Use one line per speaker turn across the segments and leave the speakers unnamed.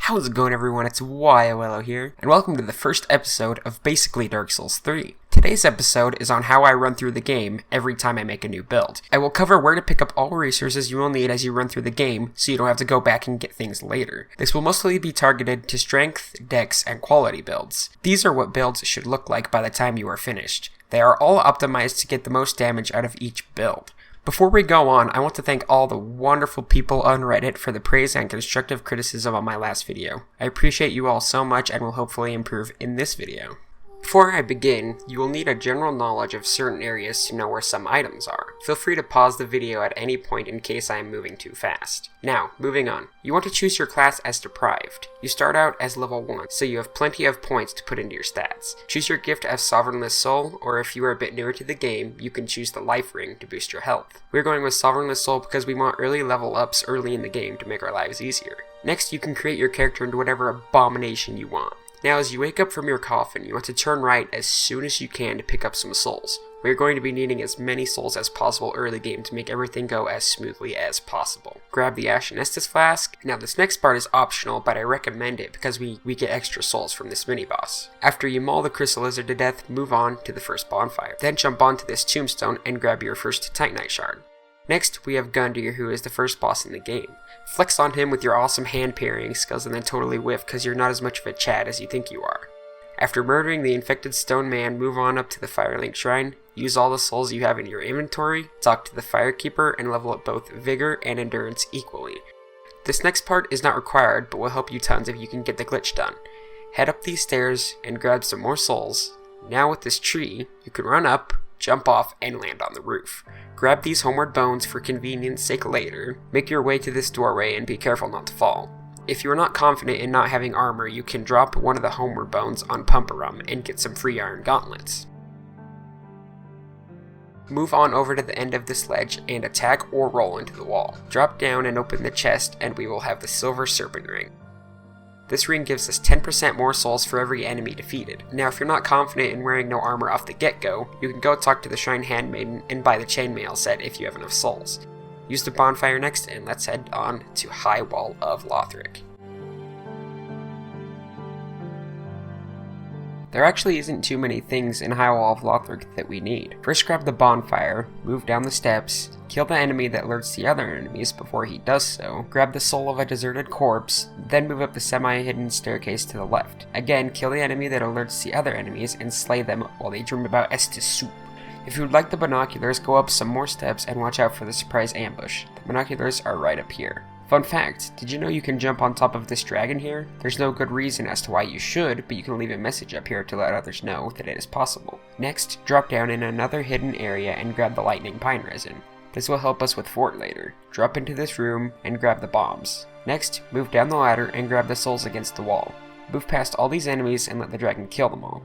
How's it going, everyone? It's YOLO here, and welcome to the first episode of basically Dark Souls 3. Today's episode is on how I run through the game every time I make a new build. I will cover where to pick up all resources you will need as you run through the game, so you don't have to go back and get things later. This will mostly be targeted to strength, dex, and quality builds. These are what builds should look like by the time you are finished. They are all optimized to get the most damage out of each build. Before we go on, I want to thank all the wonderful people on Reddit for the praise and constructive criticism on my last video. I appreciate you all so much and will hopefully improve in this video. Before I begin, you will need a general knowledge of certain areas to know where some items are. Feel free to pause the video at any point in case I am moving too fast. Now, moving on. You want to choose your class as Deprived. You start out as level 1, so you have plenty of points to put into your stats. Choose your gift as Sovereignless Soul, or if you are a bit newer to the game, you can choose the Life Ring to boost your health. We're going with Sovereignless Soul because we want early level ups early in the game to make our lives easier. Next, you can create your character into whatever abomination you want. Now, as you wake up from your coffin, you want to turn right as soon as you can to pick up some souls. We are going to be needing as many souls as possible early game to make everything go as smoothly as possible. Grab the Ashen Estus Flask. Now, this next part is optional, but I recommend it because we get extra souls from this mini-boss. After you maul the Crystal Lizard to death, move on to the first bonfire. Then jump onto this tombstone and grab your first Titanite Shard. Next, we have Gundyr, who is the first boss in the game. Flex on him with your awesome hand parrying skills and then totally whiff because you're not as much of a Chad as you think you are. After murdering the infected stone man, move on up to the Firelink Shrine, use all the souls you have in your inventory, talk to the Firekeeper, and level up both Vigor and Endurance equally. This next part is not required, but will help you tons if you can get the glitch done. Head up these stairs and grab some more souls. Now with this tree, you can run up, jump off, and land on the roof. Grab these homeward bones for convenience sake later. Make your way to this doorway and be careful not to fall. If you are not confident in not having armor, you can drop one of the homeward bones on Pumperum and get some free iron gauntlets. Move on over to the end of this ledge and attack or roll into the wall. Drop down and open the chest and we will have the Silver Serpent Ring. This ring gives us 10% more souls for every enemy defeated. Now, if you're not confident in wearing no armor off the get-go, you can go talk to the Shrine Handmaiden and buy the chainmail set if you have enough souls. Use the bonfire next, and let's head on to High Wall of Lothric. There actually isn't too many things in High Wall of Lothric that we need. First, grab the bonfire, move down the steps, kill the enemy that alerts the other enemies before he does so, grab the soul of a deserted corpse, then move up the semi-hidden staircase to the left. Again, kill the enemy that alerts the other enemies and slay them while they dream about Estus soup. If you would like the binoculars, go up some more steps and watch out for the surprise ambush. The binoculars are right up here. Fun fact, did you know you can jump on top of this dragon here? There's no good reason as to why you should, but you can leave a message up here to let others know that it is possible. Next, drop down in another hidden area and grab the lightning pine resin. This will help us with Fort later. Drop into this room and grab the bombs. Next, move down the ladder and grab the souls against the wall. Move past all these enemies and let the dragon kill them all.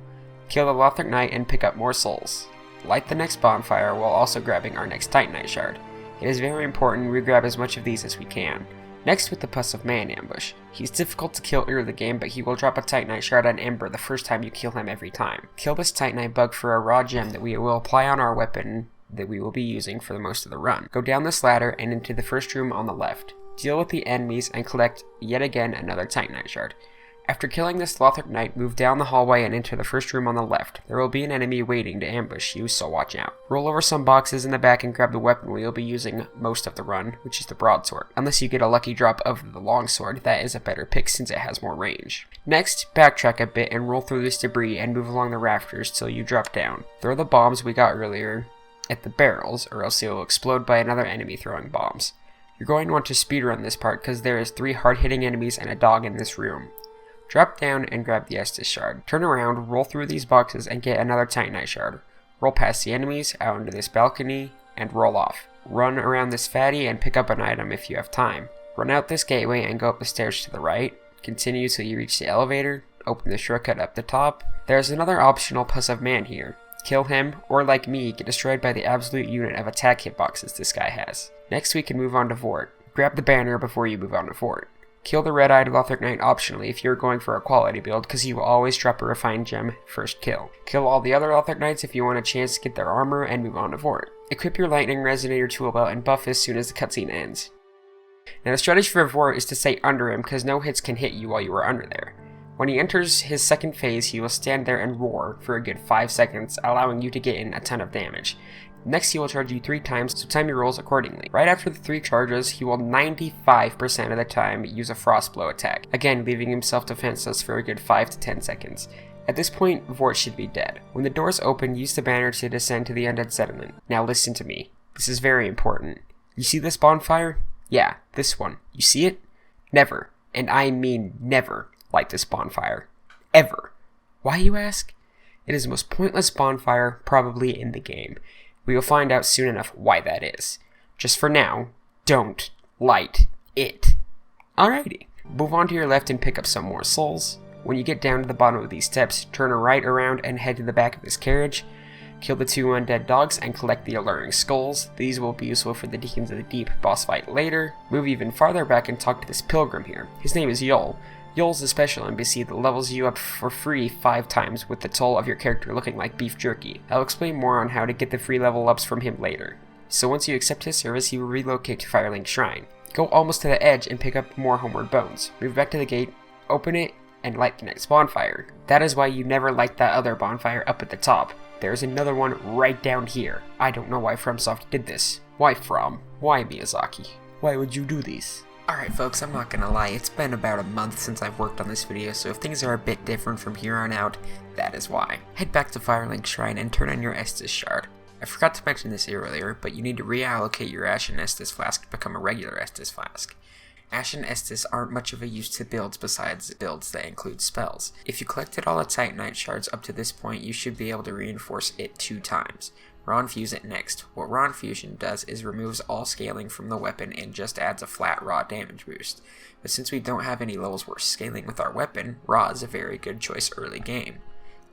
Kill the Lothric Knight and pick up more souls. Light the next bonfire while also grabbing our next Titanite Shard. It is very important we grab as much of these as we can. Next with the Pus of Man ambush. He's difficult to kill early game, but he will drop a Titanite Shard on Ember the first time you kill him every time. Kill this Titanite bug for a raw gem that we will apply on our weapon that we will be using for the most of the run. Go down this ladder and into the first room on the left. Deal with the enemies and collect yet again another Titanite Shard. After killing this Lothric Knight, move down the hallway and into the first room on the left. There will be an enemy waiting to ambush you, so watch out. Roll over some boxes in the back and grab the weapon we will be using most of the run, which is the broadsword. Unless you get a lucky drop of the longsword, that is a better pick since it has more range. Next, backtrack a bit and roll through this debris and move along the rafters till you drop down. Throw the bombs we got earlier at the barrels, or else it will explode by another enemy throwing bombs. You're going to want to speedrun this part because there is 3 hard-hitting enemies and a dog in this room. Drop down and grab the Estus Shard. Turn around, roll through these boxes, and get another Titanite Shard. Roll past the enemies, out into this balcony, and roll off. Run around this fatty and pick up an item if you have time. Run out this gateway and go up the stairs to the right. Continue till you reach the elevator. Open the shortcut up the top. There's another optional Pus of Man here. Kill him, or like me, get destroyed by the absolute unit of attack hitboxes this guy has. Next we can move on to Fort. Grab the banner before you move on to Fort. Kill the red-eyed Lothric Knight optionally if you're going for a quality build, because you will always drop a refined gem first kill. Kill all the other Lothric Knights if you want a chance to get their armor and move on to Fort. Equip your lightning resonator tool belt and buff as soon as the cutscene ends. Now the strategy for Vort is to stay under him because no hits can hit you while you are under there. When he enters his second phase, he will stand there and roar for a good 5 seconds, allowing you to get in a ton of damage. Next, he will charge you 3 times, so time your rolls accordingly. Right after the 3 charges, he will 95% of the time use a Frost Blow attack, again leaving himself defenseless for a good 5 to 10 seconds. At this point, Vort should be dead. When the doors open, use the banner to descend to the Undead Settlement. Now listen to me. This is very important. You see this bonfire? Yeah, this one. You see it? Never, and I mean never, light this bonfire. Ever. Why, you ask? It is the most pointless bonfire probably in the game. We will find out soon enough why that is. Just for now, don't light it. Alrighty. Move on to your left and pick up some more souls. When you get down to the bottom of these steps, turn right around and head to the back of this carriage. Kill the 2 undead dogs and collect the alluring skulls. These will be useful for the Deacons of the Deep boss fight later. Move even farther back and talk to this pilgrim here. His name is Yol. Yol's a special NPC that levels you up for free 5 times with the toll of your character looking like beef jerky. I'll explain more on how to get the free level ups from him later. So once you accept his service, he will relocate to Firelink Shrine. Go almost to the edge and pick up more homeward bones. Move back to the gate, open it, and light the next bonfire. That is why you never light that other bonfire up at the top. There's another one right down here. I don't know why FromSoft did this. Why From? Why Miyazaki? Why would you do these? Alright folks, I'm not gonna lie, it's been about a month since I've worked on this video, so if things are a bit different from here on out, that is why. Head back to Firelink Shrine and turn on your Estus Shard. I forgot to mention this earlier, but you need to reallocate your Ashen Estus Flask to become a regular Estus Flask. Ashen Estus aren't much of a use to builds besides builds that include spells. If you collected all the Titanite shards up to this point, you should be able to reinforce it 2 times. Raw Infuse it next. What Raw Infusion does is removes all scaling from the weapon and just adds a flat raw damage boost. But since we don't have any levels worth scaling with our weapon, Raw is a very good choice early game.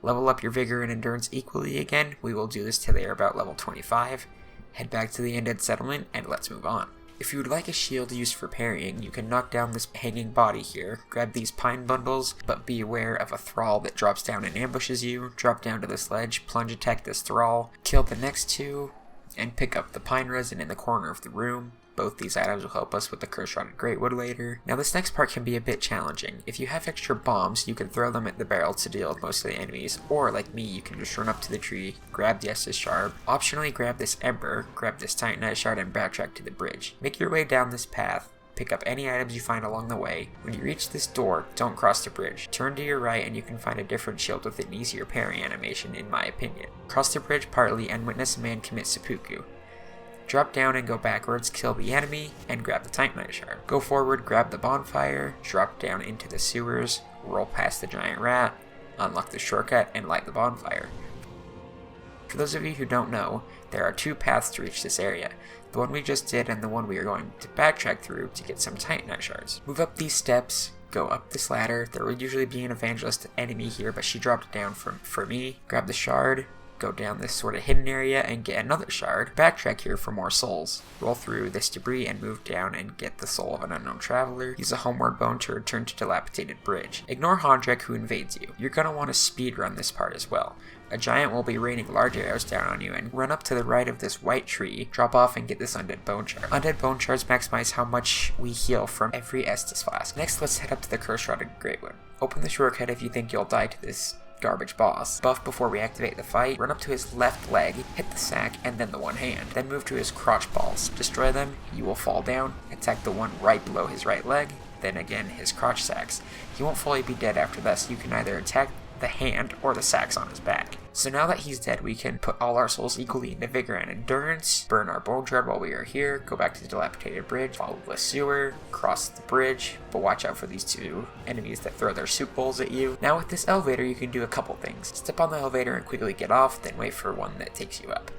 Level up your Vigor and Endurance equally again. We will do this till they are about level 25. Head back to the Undead Settlement and let's move on. If you would like a shield used for parrying, you can knock down this hanging body here, grab these pine bundles, but be aware of a thrall that drops down and ambushes you, drop down to this ledge, plunge attack this thrall, kill the next 2, and pick up the pine resin in the corner of the room. Both these items will help us with the Curse-Rotted Greatwood later. Now this next part can be a bit challenging. If you have extra bombs, you can throw them at the barrel to deal with most of the enemies, or like me, you can just run up to the tree, grab the Estus Shard, optionally grab this Ember, grab this Titanite Shard, and backtrack to the bridge. Make your way down this path, pick up any items you find along the way. When you reach this door, don't cross the bridge. Turn to your right and you can find a different shield with an easier parry animation in my opinion. Cross the bridge partly and witness a man commit seppuku. Drop down and go backwards, kill the enemy, and grab the Titanite Shard. Go forward, grab the bonfire, drop down into the sewers, roll past the giant rat, unlock the shortcut, and light the bonfire. For those of you who don't know, there are 2 paths to reach this area. The one we just did and the one we are going to backtrack through to get some Titanite Shards. Move up these steps, go up this ladder. There will usually be an evangelist enemy here, but she dropped it down for me. Grab the shard, go down this sort of hidden area and get another shard. Backtrack here for more souls. Roll through this debris and move down and get the soul of an unknown traveler. Use a homeward bone to return to Dilapidated Bridge. Ignore Hondrek who invades you. You're gonna want to speedrun this part as well. A giant will be raining large arrows down on you and run up to the right of this white tree, drop off and get this Undead Bone Shard. Undead Bone Shards maximize how much we heal from every Estus Flask. Next, let's head up to the Curse-Rotted Greatwood. Open the shortcut if you think you'll die to this garbage boss. Buff before we activate the fight, run up to his left leg, hit the sack, and then the one hand. Then move to his crotch balls. Destroy them, you will fall down, attack the one right below his right leg, then again his crotch sacks. He won't fully be dead after this, you can either attack the hand or the sacks on his back. So now that he's dead, we can put all our souls equally into Vigor and Endurance, burn our Bone Shard while we are here, go back to the Dilapidated Bridge, follow the sewer, cross the bridge, but watch out for these 2 enemies that throw their soup bowls at you. Now with this elevator, you can do a couple things. Step on the elevator and quickly get off, then wait for one that takes you up.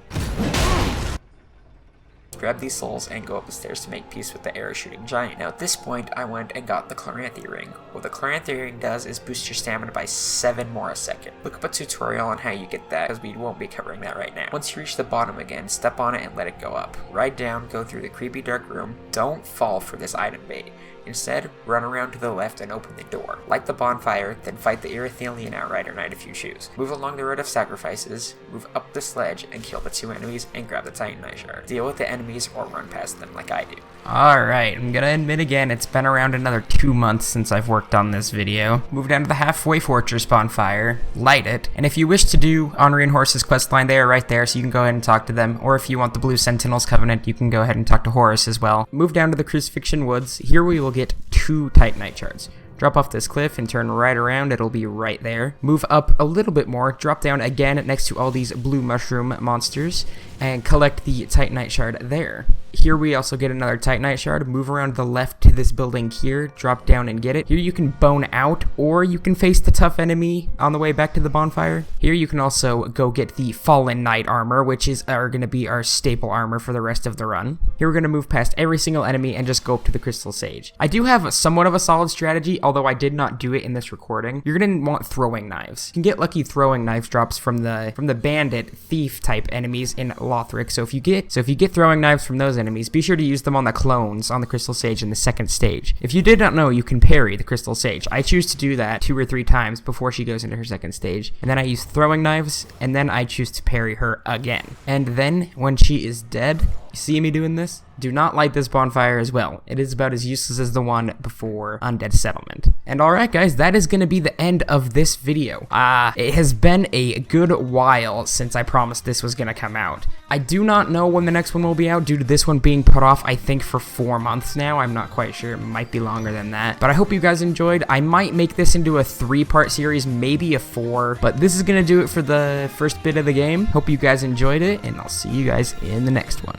Grab these souls and go up the stairs to make peace with the arrow shooting giant. Now at this point I went and got the Chloranthy Ring. What the Chloranthy Ring does is boost your stamina by 7 more a second. Look up a tutorial on how you get that, as we won't be covering remembering that right now. Once you reach the bottom again, step on it and let it go up. Ride down, go through the creepy dark room. Don't fall for this item bait. Instead, run around to the left and open the door. Light the bonfire, then fight the Erythalian Outrider Knight if you choose. Move along the road of sacrifices, move up the sledge and kill the 2 enemies and grab the Titanite shard. Deal with the enemies or run past them like I do.
Alright, I'm gonna admit again, it's been around another 2 months since I've worked on this video. Move down to the halfway fortress bonfire, light it, and if you wish to do Henri and Horus's questline, they are right there, so you can go ahead and talk to them, or if you want the Blue Sentinels Covenant, you can go ahead and talk to Horus as well. Move down to the Crucifixion Woods. Here we will get 2 Titanite shards. Drop off this cliff and turn right around, it'll be right there. Move up a little bit more, drop down again next to all these blue mushroom monsters, and collect the Titanite shard there. Here we also get another Titanite shard, move around to the left to this building here, drop down and get it. Here you can bone out, or you can face the tough enemy on the way back to the bonfire. Here you can also go get the Fallen Knight armor, which are going to be our staple armor for the rest of the run. Here we're going to move past every single enemy and just go up to the Crystal Sage. I do have somewhat of a solid strategy, although I did not do it in this recording. You're going to want throwing knives. You can get lucky throwing knives drops from the bandit thief type enemies in Lothric. So if you get throwing knives from those enemies, be sure to use them on the clones on the Crystal Sage in the second stage. If you did not know, you can parry the Crystal Sage. I choose to do that 2 or 3 times before she goes into her second stage, and then I use throwing knives, and then I choose to parry her again. And then when she is dead, you see me doing this? Do not light this bonfire as well. It is about as useless as the one before Undead Settlement. And alright guys, that is going to be the end of this video. It has been a good while since I promised this was going to come out. I do not know when the next one will be out due to this one being put off, I think, for 4 months now. I'm not quite sure. It might be longer than that. But I hope you guys enjoyed. I might make this into a 3-part series, maybe a 4. But this is going to do it for the first bit of the game. Hope you guys enjoyed it, and I'll see you guys in the next one.